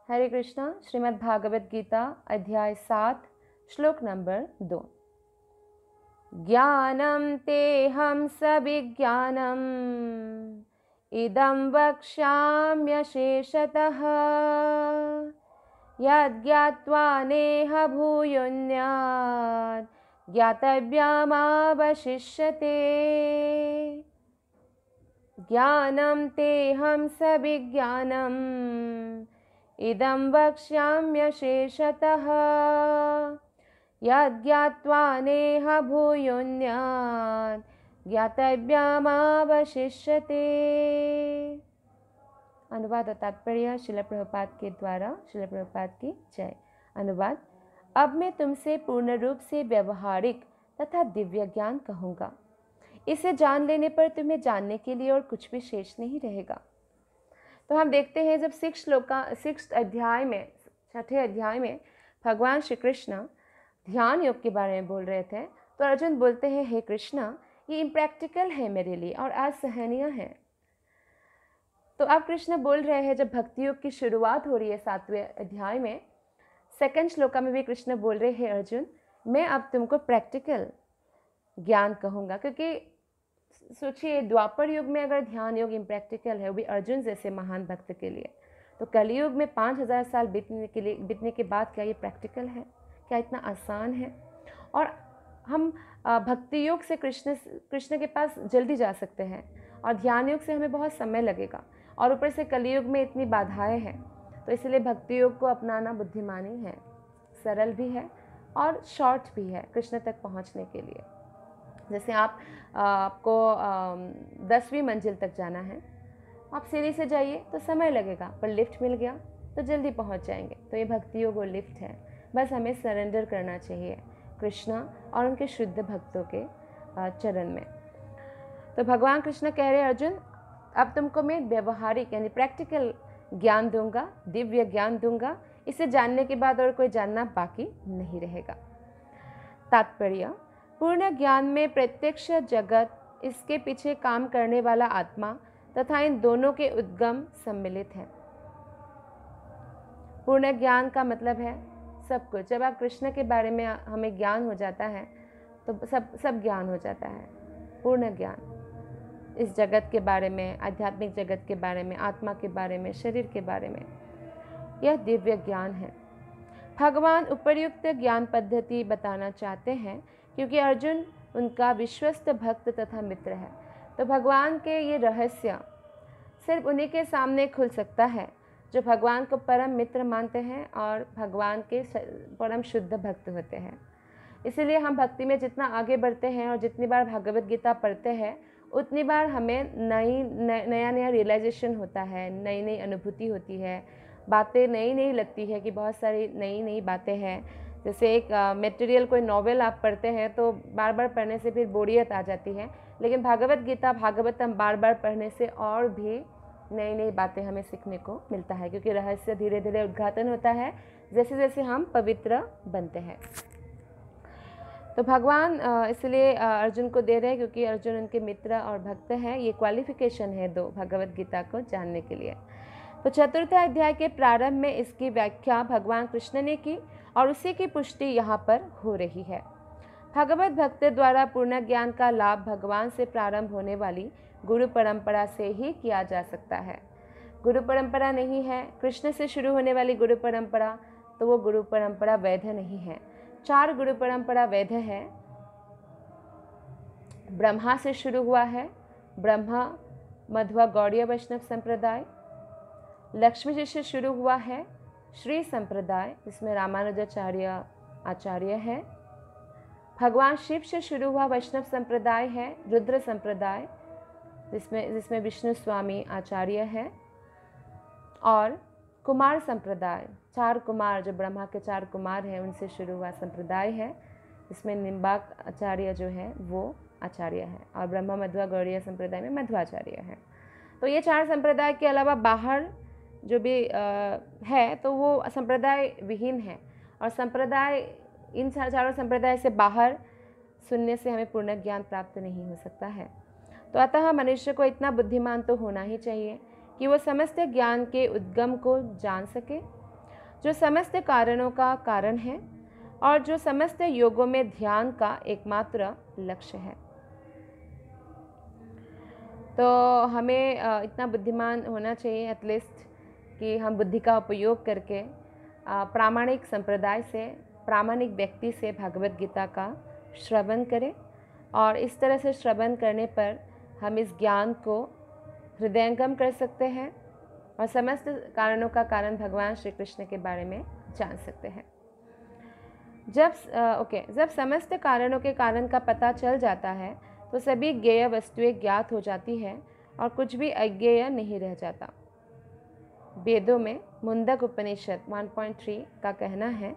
हरे कृष्णा। श्रीमद् भागवत गीता अध्याय 7 श्लोक नंबर 2। ज्ञानं तेहं सविज्ञानम् इदं वक्ष्याम्यशेषतः यद्ज्ञात्वा नेह भूयोऽन्यात् ज्ञातव्यमावशिष्यते। ज्ञानं तेहं सविज्ञानम् इदं वक्ष्याम्यशेषतः यद्ज्ञात्वा नेह भूयोऽन्यात् ज्ञातव्यमावशिष्यते। अनुवाद और तात्पर्य श्रील प्रभुपाद के द्वारा। श्रील प्रभुपाद की जय। अनुवाद। अब मैं तुमसे पूर्ण रूप से व्यवहारिक तथा दिव्य ज्ञान कहूँगा। इसे जान लेने पर तुम्हें जानने के लिए और कुछ भी शेष नहीं रहेगा। तो हम देखते हैं जब 6 अध्याय में, 6ठे अध्याय में भगवान श्री कृष्ण ध्यान योग के बारे में बोल रहे थे, तो अर्जुन बोलते हैं, हे कृष्णा, ये इम्प्रैक्टिकल है मेरे लिए और असहनीय है। तो अब कृष्ण बोल रहे हैं, जब भक्ति योग की शुरुआत हो रही है 7वें अध्याय में, 2nd श्लोका में भी कृष्ण बोल रहे हैं, अर्जुन मैं अब तुमको प्रैक्टिकल ज्ञान कहूँगा। क्योंकि सोचिए, द्वापर युग में अगर ध्यान योग इम्प्रैक्टिकल है, वो भी अर्जुन जैसे महान भक्त के लिए, तो कलयुग में 5000 साल बीतने के बाद क्या ये प्रैक्टिकल है? क्या इतना आसान है? और हम भक्ति योग से कृष्ण के पास जल्दी जा सकते हैं, और ध्यान योग से हमें बहुत समय लगेगा, और ऊपर से कलयुग में इतनी बाधाएं हैं। तो इसलिए भक्ति योग को अपनाना बुद्धिमानी है, सरल भी है और शॉर्ट भी है कृष्ण तक पहुंचने के लिए। जैसे आपको 10वीं मंजिल तक जाना है, आप सीढ़ी से जाइए तो समय लगेगा, पर लिफ्ट मिल गया तो जल्दी पहुंच जाएंगे। तो ये भक्ति योग वो लिफ्ट है। बस हमें सरेंडर करना चाहिए कृष्ण और उनके शुद्ध भक्तों के चरण में। तो भगवान कृष्ण कह रहे हैं, अर्जुन अब तुमको मैं व्यवहारिक यानी प्रैक्टिकल ज्ञान दूंगा, दिव्य ज्ञान दूंगा। इसे जानने के बाद और कोई जानना बाकी नहीं रहेगा। तात्पर्य। पूर्ण ज्ञान में प्रत्यक्ष जगत, इसके पीछे काम करने वाला आत्मा तथा इन दोनों के उद्गम सम्मिलित है। पूर्ण ज्ञान का मतलब है सब कुछ। जब आप कृष्ण के बारे में हमें ज्ञान हो जाता है तो सब ज्ञान हो जाता है। पूर्ण ज्ञान इस जगत के बारे में, आध्यात्मिक जगत के बारे में, आत्मा के बारे में, शरीर के बारे में, यह दिव्य ज्ञान है। भगवान उपर्युक्त ज्ञान पद्धति बताना चाहते हैं क्योंकि अर्जुन उनका विश्वस्त भक्त तथा मित्र है। तो भगवान के ये रहस्य सिर्फ उन्हीं के सामने खुल सकता है जो भगवान को परम मित्र मानते हैं और भगवान के परम शुद्ध भक्त होते हैं। इसीलिए हम भक्ति में जितना आगे बढ़ते हैं और जितनी बार भागवत गीता पढ़ते हैं, उतनी बार हमें नया रियलाइजेशन होता है, नई नई अनुभूति होती है, बातें नई लगती है कि बहुत सारी नई बातें हैं। जैसे एक मटेरियल कोई नॉवेल आप पढ़ते हैं तो बार बार पढ़ने से फिर बोरियत आ जाती है, लेकिन भागवत गीता, भागवतम बार बार पढ़ने से और भी नई बातें हमें सीखने को मिलता है, क्योंकि रहस्य धीरे धीरे उद्घाटन होता है जैसे जैसे हम पवित्र बनते हैं। तो भगवान इसलिए अर्जुन को दे रहे हैं क्योंकि अर्जुन उनके मित्र और भक्त हैं। ये क्वालिफिकेशन है 2 भगवत गीता को जानने के लिए। तो 4th अध्याय के प्रारंभ में इसकी व्याख्या भगवान कृष्ण ने की और उसी की पुष्टि यहाँ पर हो रही है। भगवत भक्त द्वारा पूर्ण ज्ञान का लाभ भगवान से प्रारंभ होने वाली गुरु परंपरा से ही किया जा सकता है। गुरु परंपरा नहीं है, कृष्ण से शुरू होने वाली गुरु परंपरा, तो वो गुरु परंपरा वैध नहीं है। 4 गुरु परंपरा वैध है। ब्रह्मा से शुरू हुआ है, ब्रह्मा मध्वा गौड़ीय वैष्णव संप्रदाय। लक्ष्मी जी से शुरू हुआ है श्री संप्रदाय, जिसमें रामानुजाचार्य आचार्य है। भगवान शिव से शुरू हुआ वैष्णव संप्रदाय है रुद्र संप्रदाय, जिसमें विष्णु स्वामी आचार्य है। और कुमार संप्रदाय, 4 कुमार, जो ब्रह्मा के 4 कुमार हैं, उनसे शुरू हुआ संप्रदाय है, जिसमें निम्बाक आचार्य जो है वो आचार्य है, और ब्रह्मा मध्वा गौड़ीय संप्रदाय में मध्वाचार्य है। तो ये 4 संप्रदाय के अलावा बाहर जो भी है तो वो संप्रदाय विहीन है, और संप्रदाय, इन 4 संप्रदाय से बाहर सुनने से हमें पूर्ण ज्ञान प्राप्त नहीं हो सकता है। तो अतः मनुष्य को इतना बुद्धिमान तो होना ही चाहिए कि वो समस्त ज्ञान के उद्गम को जान सके जो समस्त कारणों का कारण है और जो समस्त योगों में ध्यान का एकमात्र लक्ष्य है। तो हमें इतना बुद्धिमान होना चाहिए एटलीस्ट कि हम बुद्धि का उपयोग करके प्रामाणिक संप्रदाय से, प्रामाणिक व्यक्ति से भगवत गीता का श्रवण करें, और इस तरह से श्रवण करने पर हम इस ज्ञान को हृदयंगम कर सकते हैं और समस्त कारणों का कारण भगवान श्री कृष्ण के बारे में जान सकते हैं। जब समस्त कारणों के कारण का पता चल जाता है तो सभी ज्ञेय वस्तुएं ज्ञात हो जाती है और कुछ भी अज्ञेय नहीं रह जाता। वेदों में मुंडक उपनिषद 1.3 का कहना है,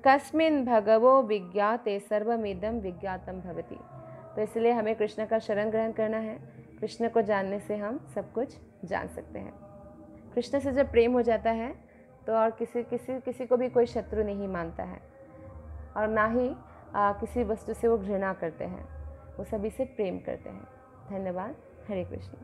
कस्मिन् भगवो विज्ञाते सर्वमिदं विज्ञातम भवति। तो इसलिए हमें कृष्ण का शरण ग्रहण करना है। कृष्ण को जानने से हम सब कुछ जान सकते हैं। कृष्ण से जब प्रेम हो जाता है तो और किसी को भी कोई शत्रु नहीं मानता है, और ना ही किसी वस्तु से वो घृणा करते हैं, वो सभी से प्रेम करते हैं। धन्यवाद। हरे कृष्ण।